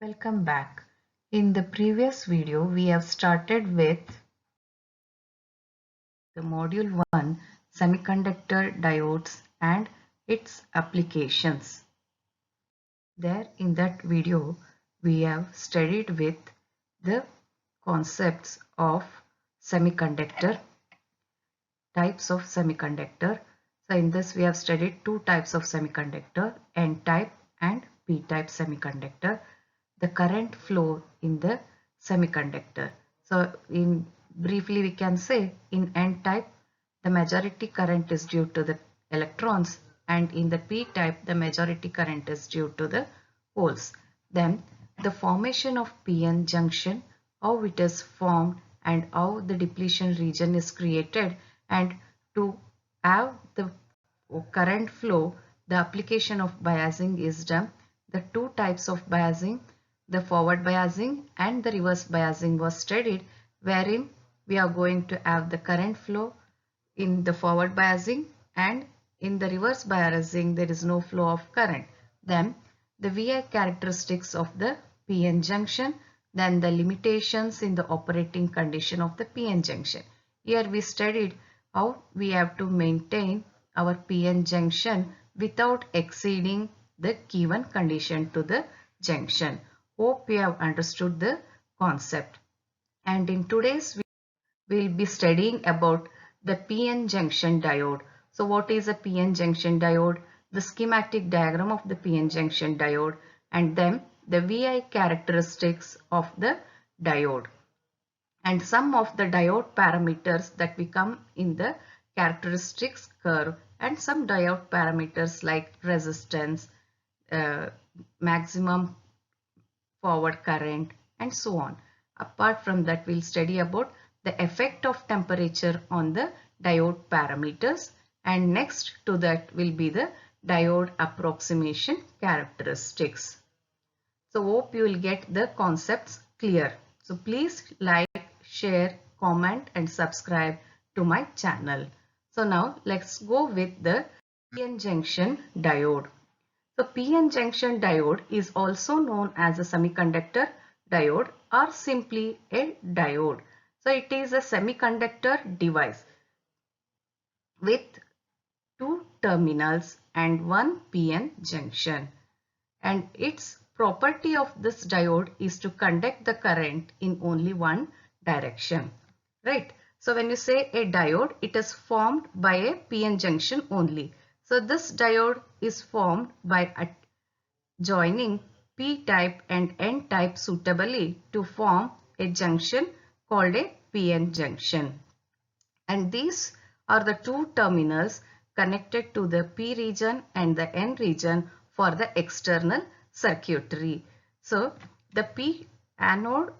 Welcome back. In the previous video, we have started with the module 1 semiconductor diodes and its applications. There in that video, we have studied with the concepts of semiconductor, types of semiconductor. So in this we have studied two types of semiconductor, N-type and P-type semiconductor. The current flow in the semiconductor. So in briefly we can say in N-type the majority current is due to the electrons, and in the P-type the majority current is due to the holes. Then the formation of PN junction, how it is formed and how the depletion region is created, and to have the current flow the application of biasing is done. The two types of biasing, the forward biasing and the reverse biasing, was studied, wherein we are going to have the current flow in the forward biasing, and in the reverse biasing there is no flow of current. Then the VI characteristics of the PN junction, then the limitations in the operating condition of the PN junction. Here we studied how we have to maintain our PN junction without exceeding the given condition to the junction. Hope you have understood the concept. And in today's video, we will be studying about the PN junction diode. So what is a PN junction diode? The schematic diagram of the PN junction diode, and then the VI characteristics of the diode, and some of the diode parameters that we come in the characteristics curve, and some diode parameters like resistance, maximum forward current, and so on. Apart from that, we'll study about the effect of temperature on the diode parameters, and next to that will be the diode approximation characteristics. So hope you will get the concepts clear. So please like, share, comment and subscribe to my channel. So now let's go with the PN junction diode. So PN junction diode is also known as a semiconductor diode or simply a diode. So it is a semiconductor device with two terminals and one PN junction, and its property of this diode is to conduct the current in only one direction, right? So when you say a diode, it is formed by a PN junction only. So this diode is formed by joining P-type and N-type suitably to form a junction called a PN junction. And these are the two terminals connected to the P region and the N region for the external circuitry. So the P anode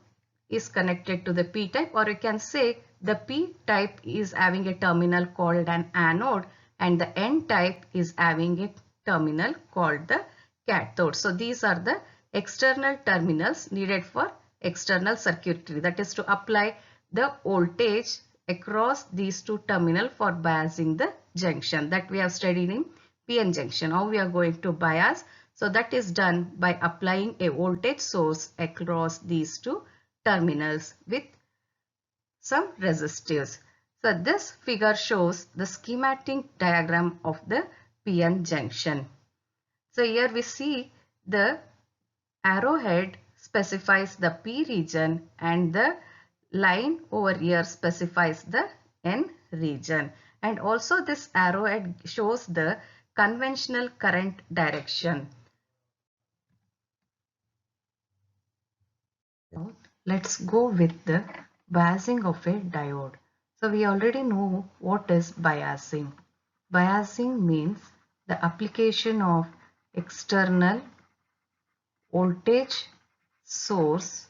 is connected to the P-type, or you can say the P-type is having a terminal called an anode and the N-type is having a terminal called the cathode. So these are the external terminals needed for external circuitry, that is to apply the voltage across these two terminals for biasing the junction that we have studied in PN junction. How we are going to bias? So that is done by applying a voltage source across these two terminals with some resistors. So this figure shows the schematic diagram of the PN junction. So here we see the arrowhead specifies the P region and the line over here specifies the N region, and also this arrowhead shows the conventional current direction. Now let's go with the biasing of a diode. So we already know what is biasing. Biasing means the application of external voltage source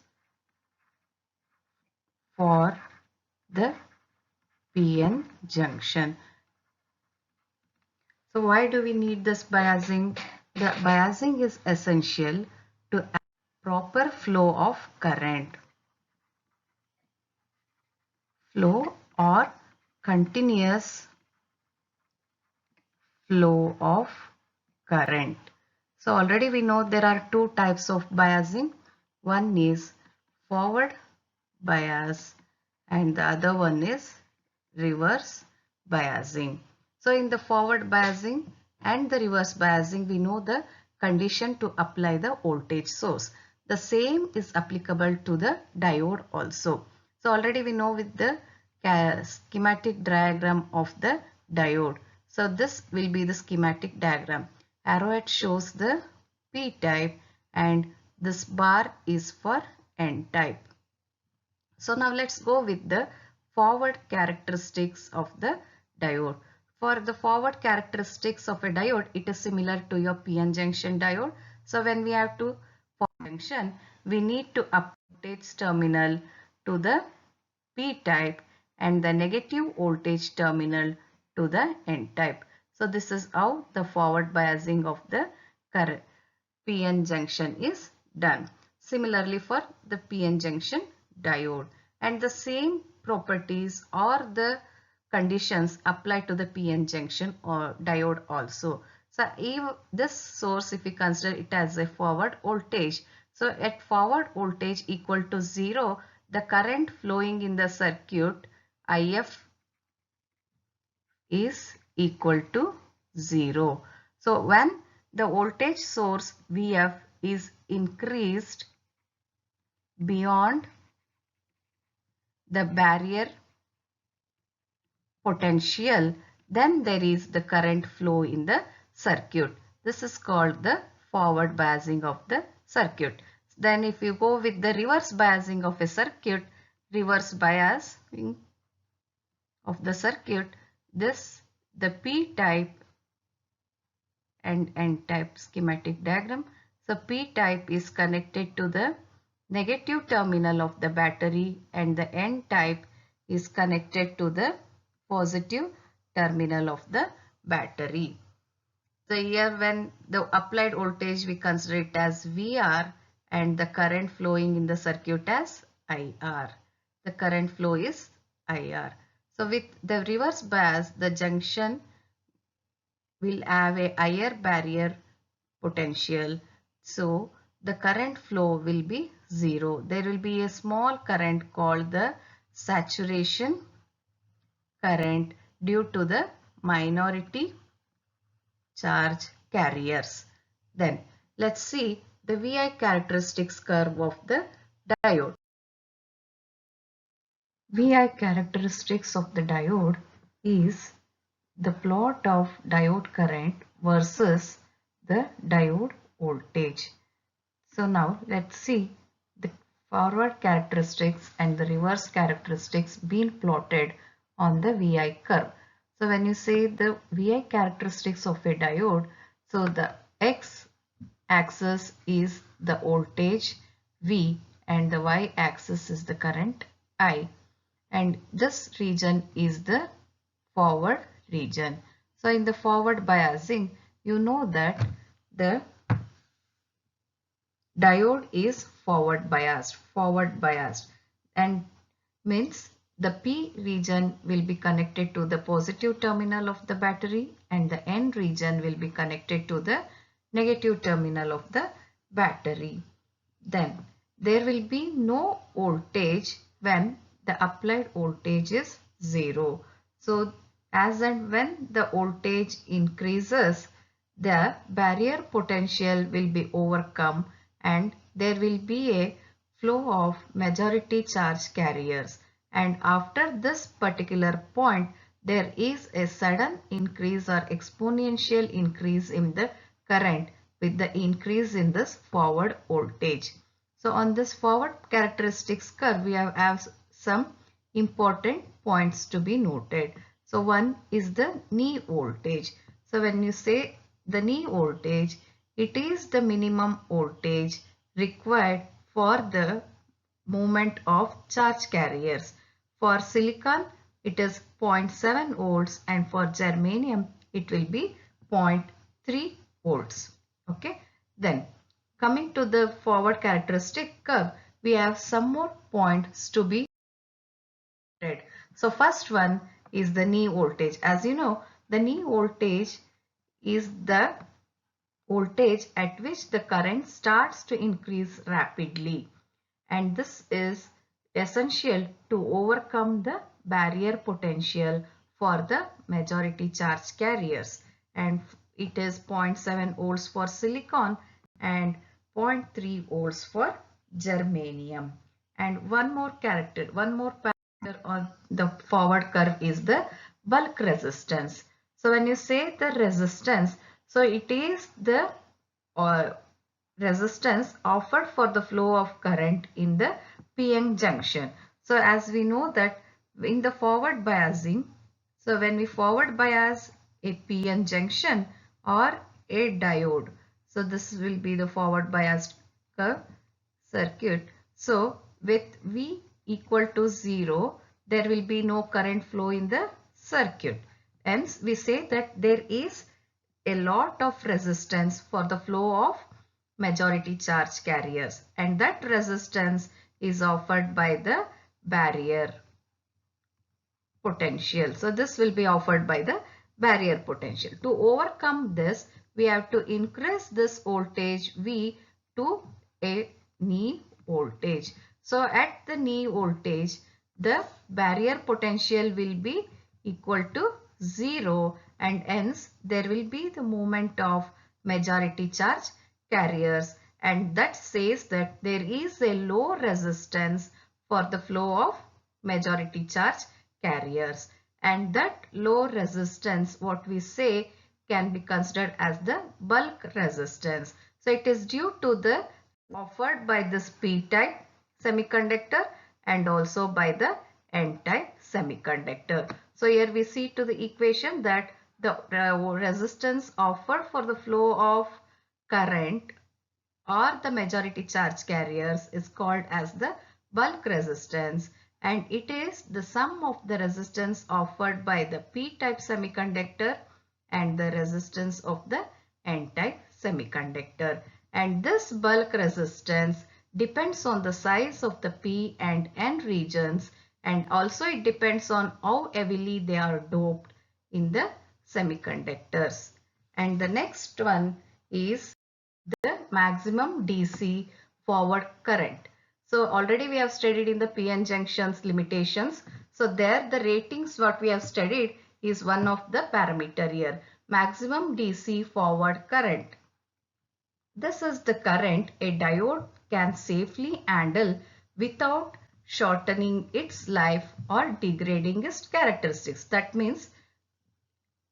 for the PN junction. So why do we need this biasing? The biasing is essential to have proper flow of current. Flow or continuous flow of current. So already we know there are two types of biasing. One is forward bias and the other one is reverse biasing. So in the forward biasing and the reverse biasing, we know the condition to apply the voltage source. The same is applicable to the diode also. So already we know with the schematic diagram of the diode. So this will be the schematic diagram. Arrowhead shows the P type and this bar is for N type. So now let's go with the forward characteristics of the diode. For the forward characteristics of a diode, it is similar to your PN junction diode. So when we have to form junction, we need to up voltage terminal to the P type and the negative voltage terminal to the N type. So this is how the forward biasing of the current PN junction is done. Similarly for the PN junction diode, and the same properties or the conditions apply to the PN junction or diode also. So if this source, if we consider it as a forward voltage, so at forward voltage equal to 0, the current flowing in the circuit IF is equal to 0. So when the voltage source Vf is increased beyond the barrier potential, then there is the current flow in the circuit. This is called the forward biasing of the circuit. Then if you go with the reverse biasing of a circuit, reverse biasing of the circuit, the P type and N type schematic diagram. So P type is connected to the negative terminal of the battery and the N type is connected to the positive terminal of the battery. So here when the applied voltage, we consider it as VR and the current flowing in the circuit as IR. The current flow is IR. So with the reverse bias, the junction will have a higher barrier potential. So the current flow will be 0. There will be a small current called the saturation current due to the minority charge carriers. Then let's see the VI characteristics curve of the diode. VI characteristics of the diode is the plot of diode current versus the diode voltage. So now let's see the forward characteristics and the reverse characteristics being plotted on the VI curve. So when you say the VI characteristics of a diode, so the X axis is the voltage V and the Y axis is the current I, and this region is the forward region. So in the forward biasing, you know that the diode is forward biased and means the P region will be connected to the positive terminal of the battery and the N region will be connected to the negative terminal of the battery. Then there will be no voltage when the applied voltage is 0. So as and when the voltage increases, the barrier potential will be overcome and there will be a flow of majority charge carriers, and after this particular point there is a sudden increase or exponential increase in the current with the increase in this forward voltage. So on this forward characteristics curve, we have some important points to be noted. So one is the knee voltage. So when you say the knee voltage, it is the minimum voltage required for the movement of charge carriers. For silicon, it is 0.7 volts and for germanium, it will be 0.3 volts. Okay. Then coming to the forward characteristic curve, we have some more points to be noted. So first one is the knee voltage. As you know, the knee voltage is the voltage at which the current starts to increase rapidly. and this is essential to overcome the barrier potential for the majority charge carriers, and it is 0.7 volts for silicon and 0.3 volts for germanium. And one more parameter on the forward curve is the bulk resistance. So when you say the resistance, so it is the resistance offered for the flow of current in the PN junction. So as we know that in the forward biasing, so when we forward bias a PN junction or a diode, so this will be the forward biased curve circuit. So with V equal to 0, there will be no current flow in the circuit. Hence we say that there is a lot of resistance for the flow of majority charge carriers, and that resistance is offered by the barrier potential. So this will be offered by the barrier potential. To overcome this, we have to increase this voltage V to a knee voltage. So at the knee voltage, the barrier potential will be equal to 0, and hence there will be the movement of majority charge carriers, and that says that there is a low resistance for the flow of majority charge carriers, and that low resistance, what we say, can be considered as the bulk resistance. So it is due to the offered by this p-type semiconductor and also by the n-type semiconductor. So here we see to the equation that the resistance offered for the flow of current or the majority charge carriers is called as the bulk resistance, and it is the sum of the resistance offered by the p-type semiconductor and the resistance of the n-type semiconductor. And this bulk resistance depends on the size of the p and n regions, and also it depends on how heavily they are doped in the semiconductors. And the next one is the maximum DC forward current. So already we have studied in the PN junctions limitations. So there the ratings what we have studied is one of the parameter here. Maximum DC forward current. This is the current a diode can safely handle without shortening its life or degrading its characteristics. That means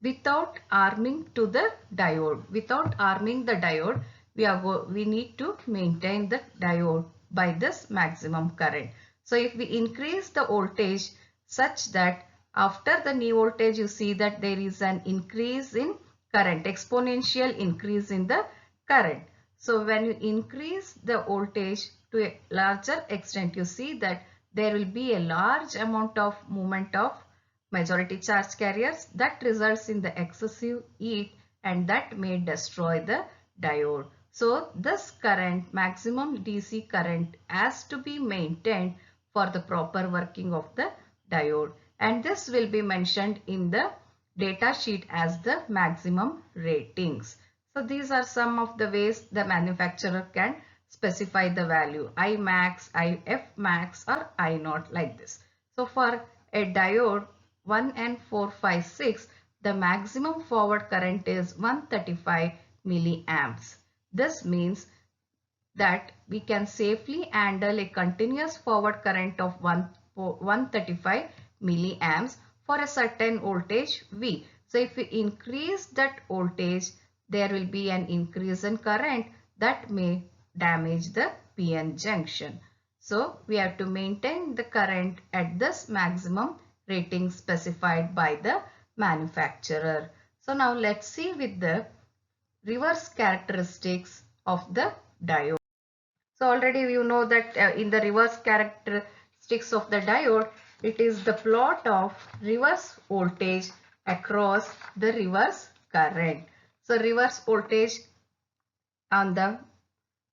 without arming to the diode. Without arming the diode, we need to maintain the diode by this maximum current. So if we increase the voltage such that after the knee voltage you see that there is an increase in current, exponential increase in the current. So when you increase the voltage to a larger extent, you see that there will be a large amount of movement of majority charge carriers that results in the excessive heat, and that may destroy the diode. So this current, maximum DC current, has to be maintained for the proper working of the diode, and this will be mentioned in the data sheet as the maximum ratings. So these are some of the ways the manufacturer can specify the value I max, IF max or I naught, like this. So for a diode 1N456, the maximum forward current is 135 milliamps. This means that we can safely handle a continuous forward current of 135 milliamps for a certain voltage V. So if we increase that voltage, there will be an increase in current that may damage the PN junction. So we have to maintain the current at this maximum rating specified by the manufacturer. So now let's see with the reverse characteristics of the diode. So already you know that in the reverse characteristics of the diode, it is the plot of reverse voltage across the reverse current. So reverse voltage on the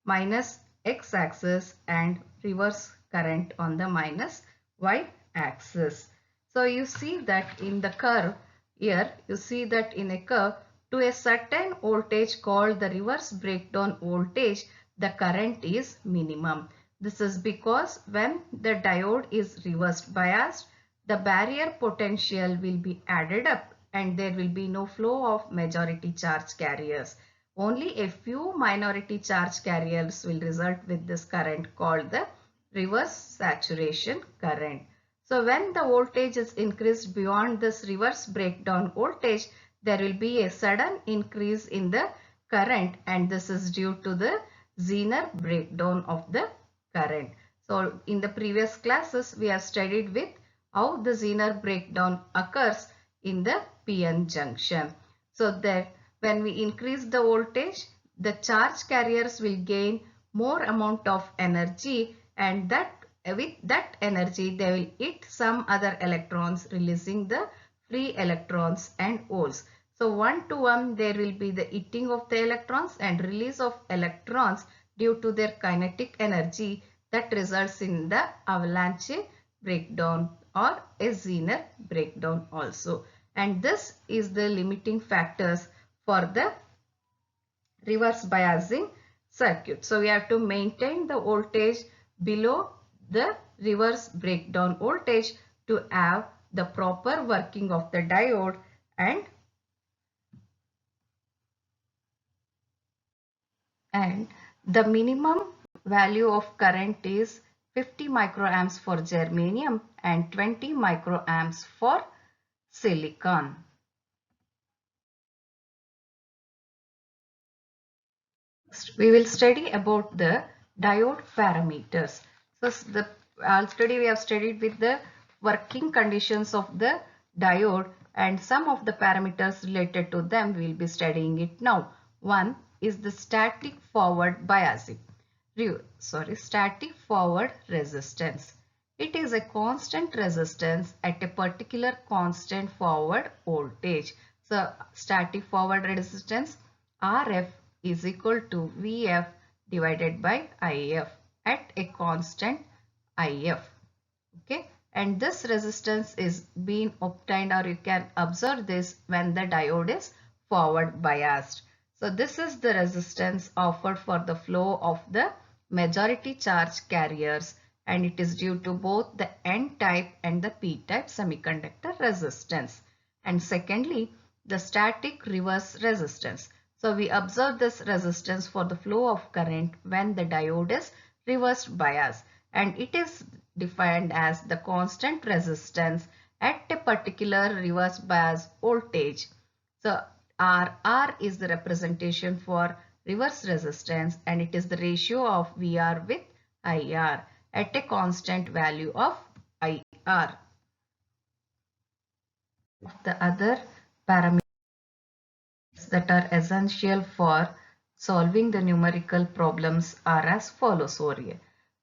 minus x axis and reverse current on the minus y axis. So you see that in the curve here, you see that in a curve to a certain voltage called the reverse breakdown voltage, the current is minimum. This is because when the diode is reversed biased, the barrier potential will be added up and there will be no flow of majority charge carriers. Only a few minority charge carriers will result with this current called the reverse saturation current. So when the voltage is increased beyond this reverse breakdown voltage, there will be a sudden increase in the current, and this is due to the Zener breakdown of the current. So in the previous classes we have studied with how the Zener breakdown occurs in the PN junction. So that when we increase the voltage, the charge carriers will gain more amount of energy, and that with that energy they will hit some other electrons, releasing the free electrons and holes. So one to one there will be the hitting of the electrons and release of electrons due to their kinetic energy that results in the avalanche breakdown or a Zener breakdown also. And this is the limiting factors for the reverse biasing circuit. So we have to maintain the voltage below the reverse breakdown voltage to have the proper working of the diode, and the minimum value of current is 50 microamps for germanium and 20 microamps for silicon. We will study about the diode parameters. So already we have studied with the working conditions of the diode, and some of the parameters related to them we will be studying it now. One is the static forward biasing. Static forward resistance. It is a constant resistance at a particular constant forward voltage. So static forward resistance RF is equal to Vf divided by If at a constant If. Okay, and this resistance is being obtained, or you can observe this when the diode is forward biased. So this is the resistance offered for the flow of the majority charge carriers, and it is due to both the N-type and the P-type semiconductor resistance. And secondly, the static reverse resistance. So we observe this resistance for the flow of current when the diode is reversed bias, and it is defined as the constant resistance at a particular reverse bias voltage. So R is the representation for reverse resistance, and it is the ratio of VR with IR at a constant value of IR. The other parameters that are essential for solving the numerical problems are as follows over here.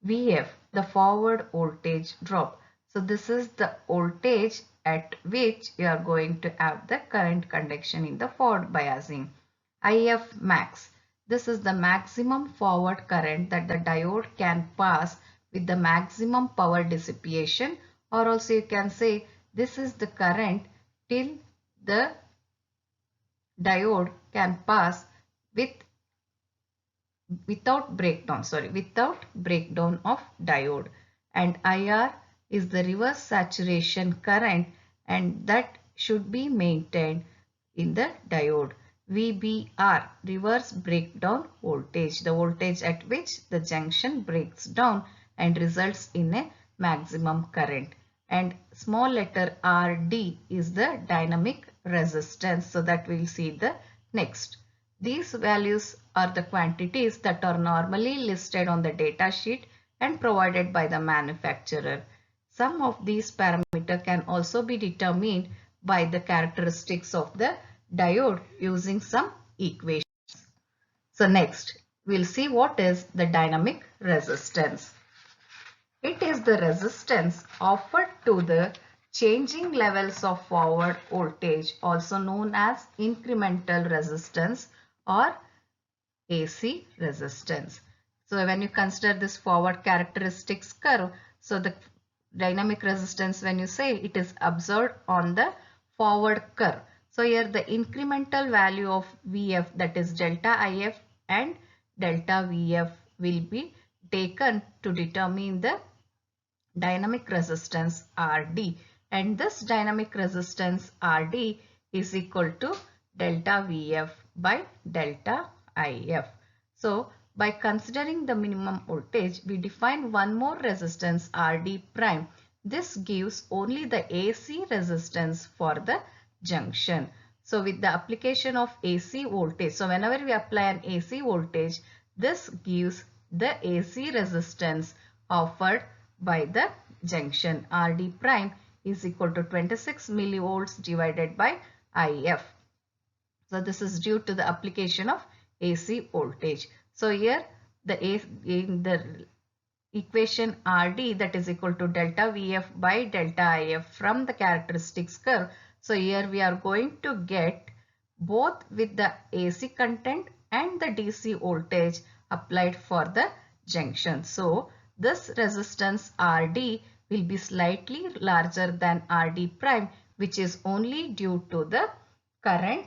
VF, the forward voltage drop. So this is the voltage at which you are going to have the current conduction in the forward biasing. IF max. This is the maximum forward current that the diode can pass with the maximum power dissipation, or also you can say this is the current till the diode can pass without breakdown of diode. And IR is the reverse saturation current, and that should be maintained in the diode. VBR, reverse breakdown voltage, the voltage at which the junction breaks down and results in a maximum current. And small letter RD is the dynamic resistance, so that we'll see the next. These values are the quantities that are normally listed on the data sheet and provided by the manufacturer. Some of these parameters can also be determined by the characteristics of the diode using some equations. So next, we'll see what is the dynamic resistance. It is the resistance offered to the changing levels of forward voltage, also known as incremental resistance or AC resistance. So when you consider this forward characteristics curve, so the dynamic resistance, when you say, it is observed on the forward curve. So here the incremental value of Vf, that is delta If and delta Vf, will be taken to determine the dynamic resistance RD, and this dynamic resistance RD is equal to delta VF by delta IF. So by considering the minimum voltage, we define one more resistance RD prime. This gives only the AC resistance for the junction. So with the application of AC voltage, so whenever we apply an AC voltage, this gives the AC resistance offered by the junction. RD prime is equal to 26 millivolts divided by IF. So this is due to the application of AC voltage. So here in the equation RD, that is equal to delta VF by delta IF from the characteristics curve. So here we are going to get both with the AC content and the DC voltage applied for the junction. So this resistance RD will be slightly larger than RD prime, which is only due to the current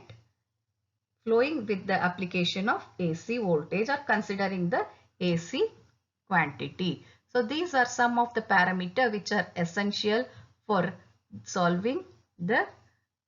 flowing with the application of AC voltage, or considering the AC quantity. So these are some of the parameters which are essential for solving the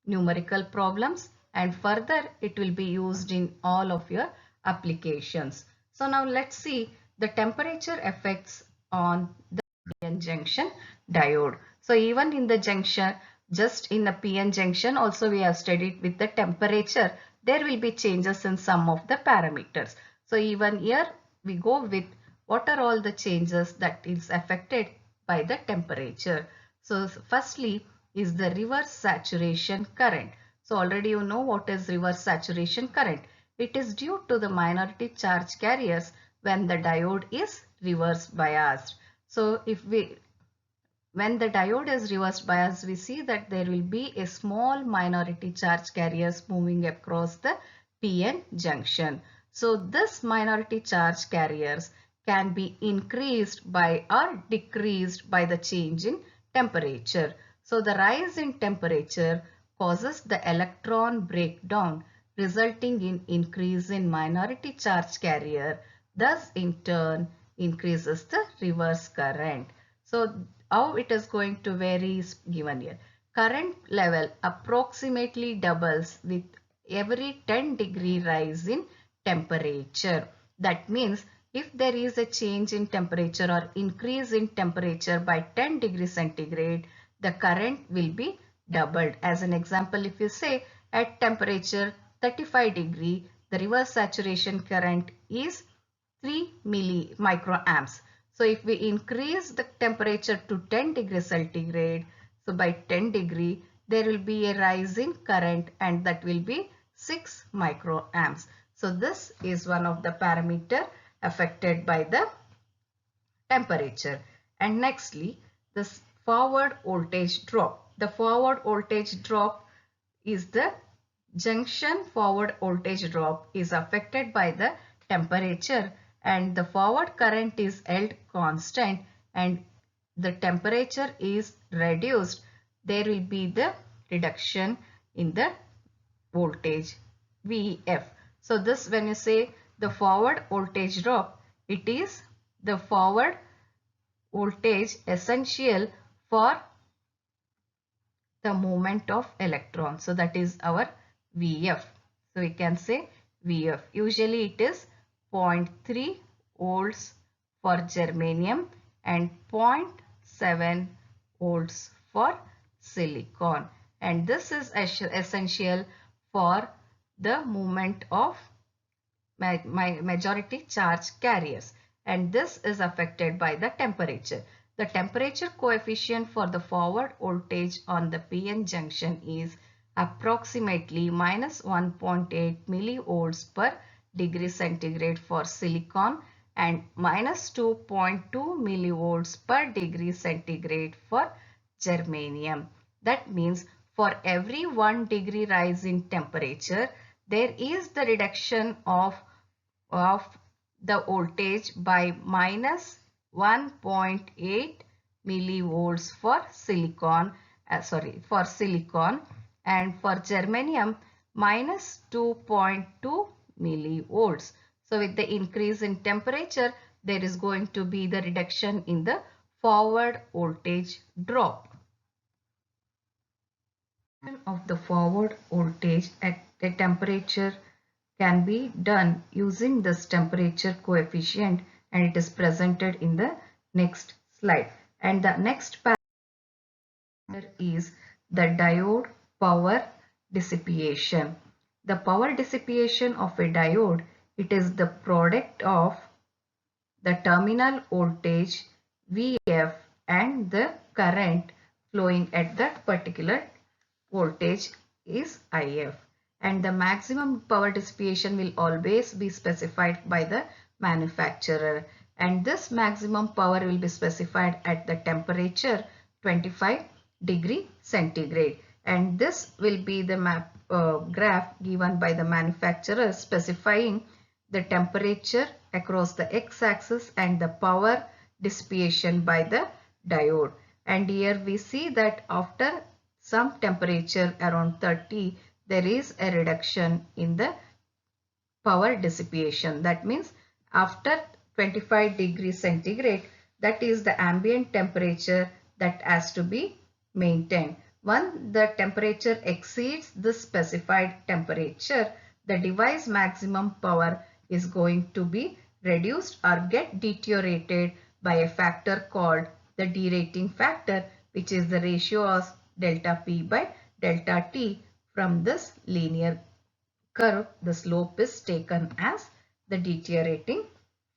numerical problems, and further it will be used in all of your applications. So now let's see the temperature effects on the PN junction diode. So even in the junction, just in the PN junction also we have studied with the temperature, there will be changes in some of the parameters. So even here we go with what are all the changes that is affected by the temperature. So firstly is the reverse saturation current. So already you know what is reverse saturation current. It is due to the minority charge carriers when the diode is reverse biased. So when the diode is reverse biased, we see that there will be a small minority charge carriers moving across the PN junction. So this minority charge carriers can be increased by or decreased by the change in temperature. So the rise in temperature causes the electron breakdown, resulting in increase in minority charge carrier. Thus in turn increases the reverse current. So how it is going to vary is given here. Current level approximately doubles with every 10-degree rise in temperature. That means if there is a change in temperature or increase in temperature by 10 degrees centigrade, the current will be doubled. As an example, if you say at temperature 35 degree, the reverse saturation current is 3 microamps. So if we increase the temperature to 10 degrees centigrade, so by 10 degree, there will be a rise in current, and that will be 6 microamps. So this is one of the parameter affected by the temperature. And nextly, this forward voltage drop. The forward voltage drop is the junction forward voltage drop is affected by the temperature, and the forward current is held constant and the temperature is reduced. There will be the reduction in the voltage VF. So this, when you say the forward voltage drop, it is the forward voltage essential for the movement of electron. So that is our VF. So we can say VF. Usually it is 0.3 volts for germanium and 0.7 volts for silicon. And this is essential for the movement of majority charge carriers. And this is affected by the temperature. The temperature coefficient for the forward voltage on the PN junction is approximately minus 1.8 millivolts per degree centigrade for silicon and minus 2.2 millivolts per degree centigrade for germanium. That means for every 1 degree rise in temperature, there is the reduction of the voltage by minus 1.8 millivolts for silicon, and for germanium minus 2.2 millivolts. So with the increase in temperature, there is going to be the reduction in the forward voltage drop. Of the forward voltage at a temperature can be done using this temperature coefficient, and it is presented in the next slide. And the next parameter is the diode power dissipation. The power dissipation of a diode, it is the product of the terminal voltage Vf and the current flowing at that particular voltage is If, and the maximum power dissipation will always be specified by the manufacturer, and this maximum power will be specified at the temperature 25 degree centigrade, and this will be the graph given by the manufacturer specifying the temperature across the x-axis and the power dissipation by the diode. And here we see that after some temperature around 30, there is a reduction in the power dissipation. That means after 25 degrees centigrade, that is the ambient temperature that has to be maintained. Once the temperature exceeds the specified temperature, the device maximum power is going to be reduced or get deteriorated by a factor called the derating factor, which is the ratio of delta P by delta T. From this linear curve, the slope is taken as the deteriorating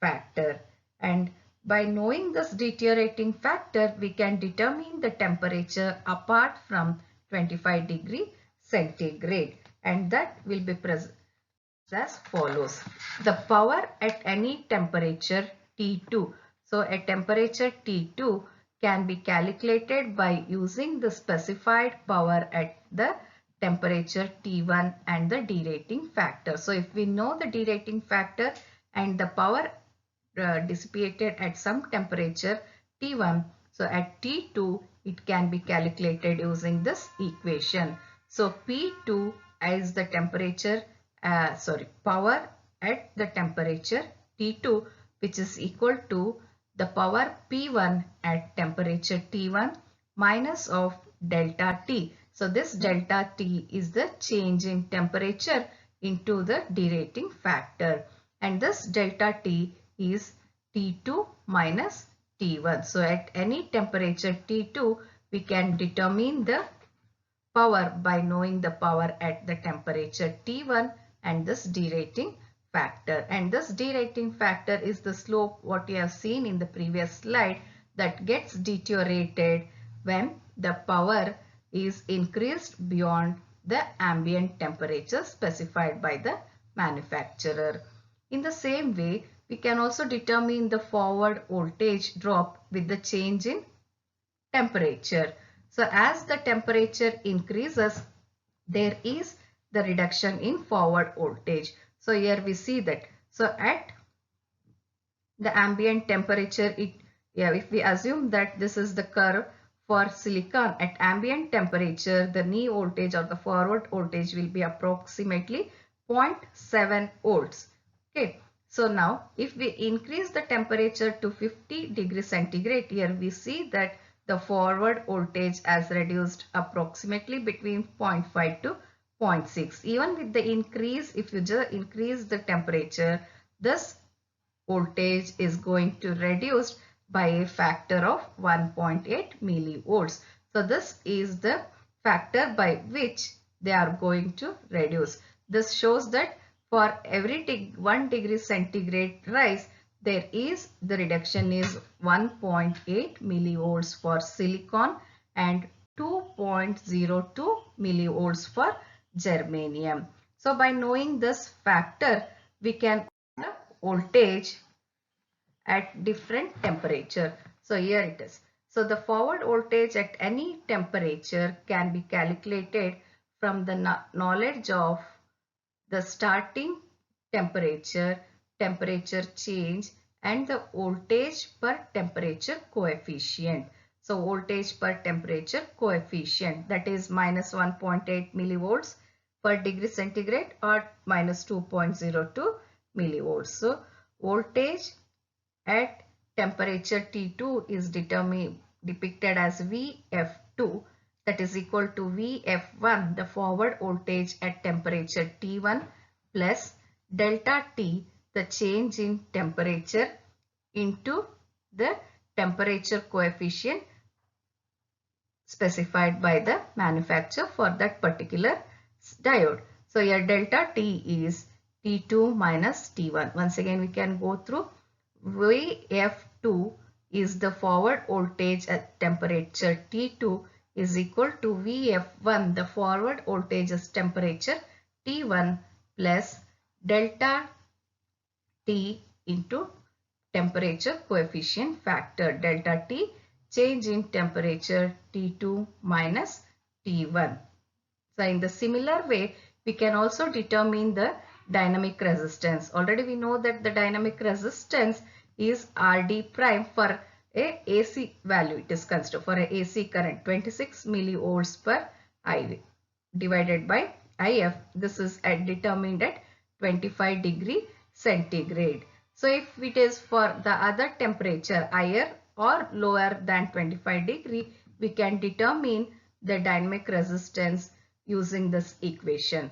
factor. And by knowing this deteriorating factor, we can determine the temperature apart from 25 degree centigrade, and that will be present as follows. The power at any temperature T2. So a temperature T2 can be calculated by using the specified power at the temperature T1 and the derating factor. So if we know the derating factor and the power dissipated at some temperature T1, so at T2 it can be calculated using this equation. So P2 is the temperature power at the temperature T2, which is equal to the power P1 at temperature T1 minus of delta T. So this delta T is the change in temperature into the derating factor, and this delta T is T2 minus T1. So at any temperature T2, we can determine the power by knowing the power at the temperature T1 and this derating factor. And this derating factor is the slope what you have seen in the previous slide that gets deteriorated when the power is increased beyond the ambient temperature specified by the manufacturer. In the same way, we can also determine the forward voltage drop with the change in temperature. So as the temperature increases, there is the reduction in forward voltage. So here we see that. So at the ambient temperature, if we assume that this is the curve for silicon at ambient temperature, the knee voltage or the forward voltage will be approximately 0.7 volts. Okay. So now if we increase the temperature to 50 degrees centigrade, here we see that the forward voltage has reduced approximately between 0.5 to 0.6. Even with the increase, if you just increase the temperature, this voltage is going to reduce by a factor of 1.8 millivolts. So this is the factor by which they are going to reduce. This shows that for every 1 degree centigrade rise, there is the reduction is 1.8 millivolts for silicon and 2.02 millivolts for germanium. So by knowing this factor, we can the voltage at different temperature. So here it is. So the forward voltage at any temperature can be calculated from the knowledge of the starting temperature, temperature change, and the voltage per temperature coefficient. So voltage per temperature coefficient, that is minus 1.8 millivolts per degree centigrade or minus 2.02 millivolts. So voltage at temperature T2 is depicted as VF2, that is equal to VF1, the forward voltage at temperature T1, plus delta T, the change in temperature, into the temperature coefficient specified by the manufacturer for that particular diode. So here delta T is T2 minus T1. Once again we can go through. VF2 is the forward voltage at temperature T2 is equal to VF1, the forward voltage at temperature T1, plus delta T into temperature coefficient factor, delta T, change in temperature T2 minus T1. So in the similar way, we can also determine the dynamic resistance. Already we know that the dynamic resistance is Rd prime for a AC value. It is considered for a AC current 26 millivolts per IV divided by IF. This is determined at 25 degree centigrade. So if it is for the other temperature higher or lower than 25 degree, we can determine the dynamic resistance using this equation.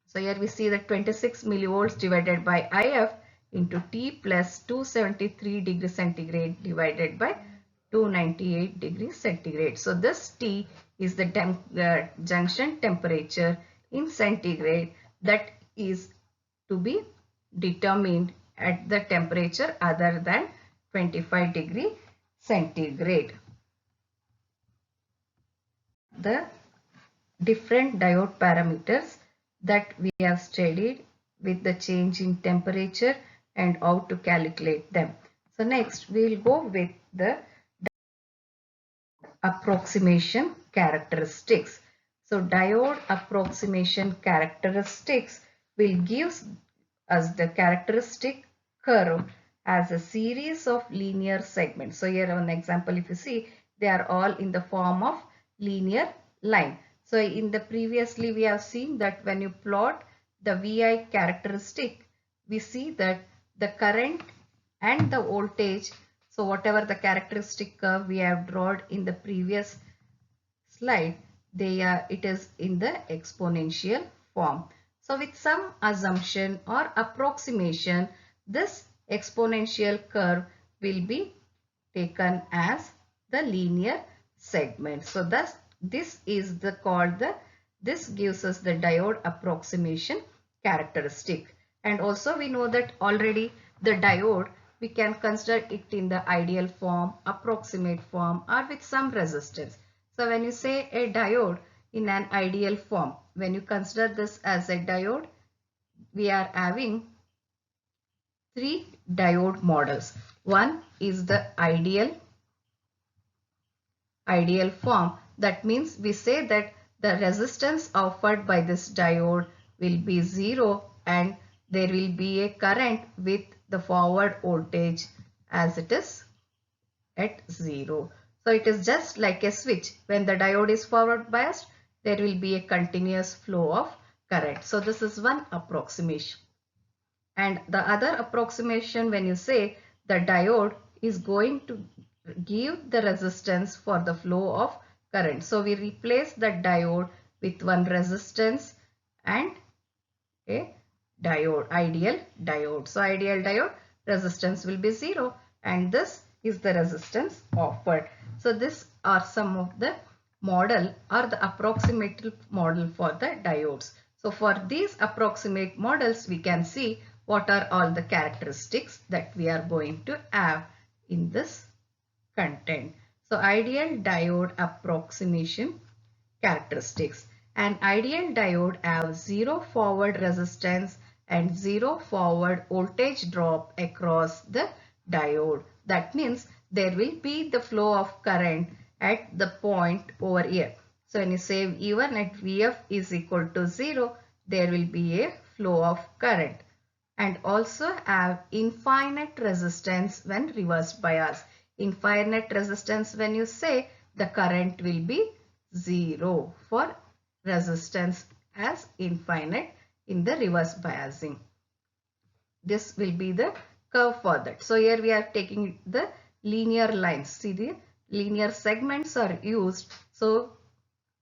So here we see that 26 millivolts divided by IF into T plus 273 degree centigrade divided by 298 degree centigrade. So this T is the junction temperature in centigrade that is to be determined at the temperature other than 25 degree centigrade. The different diode parameters that we have studied with the change in temperature and how to calculate them. So next we will go with the approximation characteristics. So diode approximation characteristics will give us the characteristic curve as a series of linear segments. So here an example, if you see, they are all in the form of linear line. So in the previously we have seen that when you plot the VI characteristic, we see that the current and the voltage, so whatever the characteristic curve we have drawn in the previous slide, it is in the exponential form. So with some assumption or approximation, this exponential curve will be taken as the linear segment. So thus this is this gives us the diode approximation characteristic. And also we know that already the diode, we can consider it in the ideal form, approximate form, or with some resistance. So when you say a diode in an ideal form, when you consider this as a diode, we are having three diode models. One is the ideal form. That means we say that the resistance offered by this diode will be 0 and there will be a current with the forward voltage as it is at 0. So it is just like a switch. When the diode is forward biased, there will be a continuous flow of current. So this is one approximation. And the other approximation, when you say the diode is going to give the resistance for the flow of current. So we replace the diode with one resistance and a diode, ideal diode. So ideal diode resistance will be 0 and this is the resistance offered. So these are some of the model or the approximate model for the diodes. So for these approximate models, we can see what are all the characteristics that we are going to have in this content. So ideal diode approximation characteristics. An ideal diode have 0 forward resistance and 0 forward voltage drop across the diode. That means there will be the flow of current at the point over here. So when you say even at Vf is equal to 0, there will be a flow of current. And also have infinite resistance when reverse bias. Infinite resistance, when you say the current will be 0 for resistance as infinite in the reverse biasing. This will be the curve for that. So here we are taking the linear lines. See, the linear segments are used so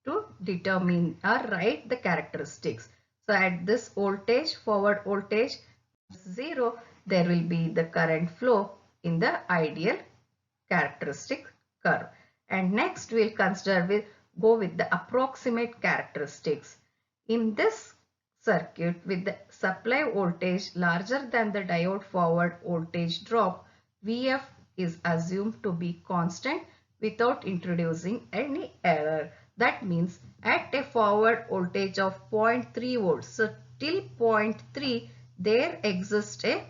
to determine or write the characteristics. So at this voltage, forward voltage 0, there will be the current flow in the ideal characteristic curve. And next we'll go with the approximate characteristics. In this circuit with the supply voltage larger than the diode forward voltage drop, Vf is assumed to be constant without introducing any error. That means at a forward voltage of 0.3 volts, so till 0.3 there exists a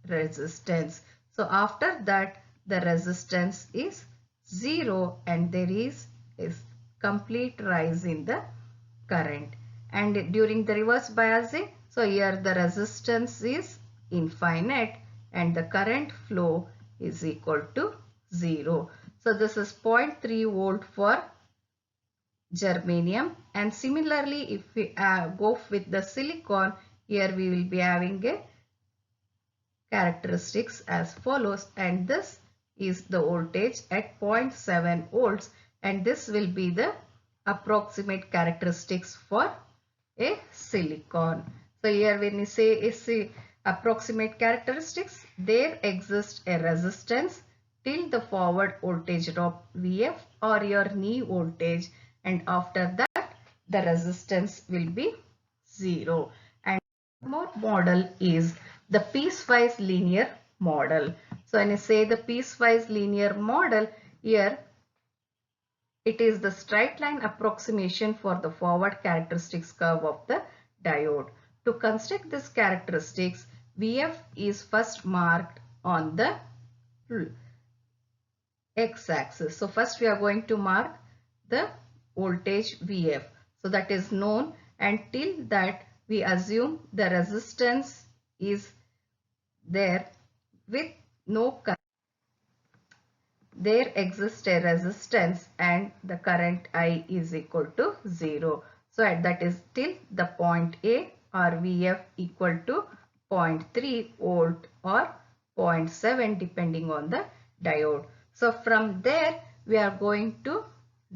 resistance. So after that the resistance is 0 and there is a complete rise in the current. And during the reverse biasing, so here the resistance is infinite and the current flow is equal to 0. So this is 0.3 volt for germanium, and similarly if we go with the silicon, here we will be having a characteristics as follows, and this is the voltage at 0.7 volts, and this will be the approximate characteristics for a silicon. So here when you say approximate characteristics, there exists a resistance till the forward voltage drop Vf or your knee voltage, and after that the resistance will be 0. And more model is the piecewise linear model. So when I say the piecewise linear model, here it is the straight line approximation for the forward characteristics curve of the diode. To construct this characteristics, Vf is first marked on the x-axis. So first we are going to mark the voltage Vf. So that is known, and till that we assume the resistance is there with no current. There exists a resistance and the current I is equal to 0. So that is till the point A or Vf equal to 0.3 volt or 0.7 depending on the diode. So from there we are going to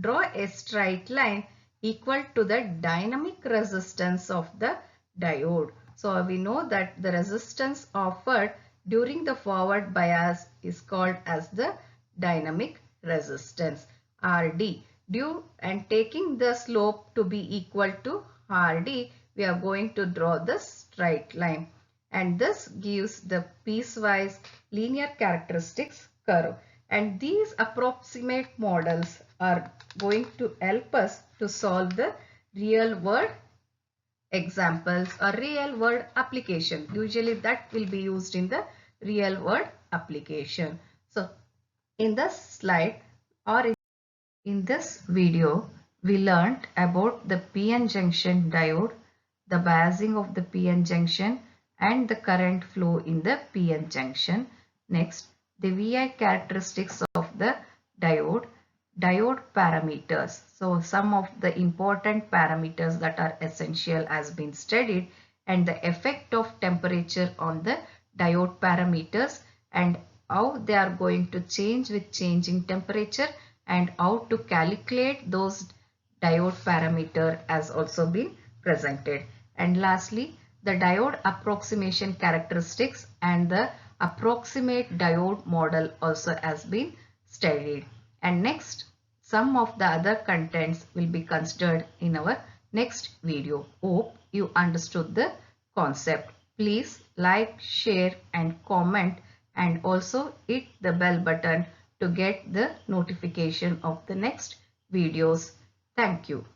draw a straight line equal to the dynamic resistance of the diode. So we know that the resistance offered during the forward bias is called as the dynamic resistance Rd. Due and taking the slope to be equal to Rd, we are going to draw the straight line, and this gives the piecewise linear characteristics curve. And these approximate models are going to help us to solve the real world examples or real world application. Usually that will be used in the real world application. So in this slide or in this video, we learnt about the PN junction diode, the biasing of the PN junction and the current flow in the PN junction. Next, the VI characteristics of the diode parameters. So some of the important parameters that are essential has been studied, and the effect of temperature on the diode parameters and how they are going to change with changing temperature, and how to calculate those diode parameter has also been presented. And lastly, the diode approximation characteristics and the approximate diode model also has been studied. And next, some of the other contents will be considered in our next video. Hope you understood the concept. Please like, share and comment, and also hit the bell button to get the notification of the next videos. Thank you.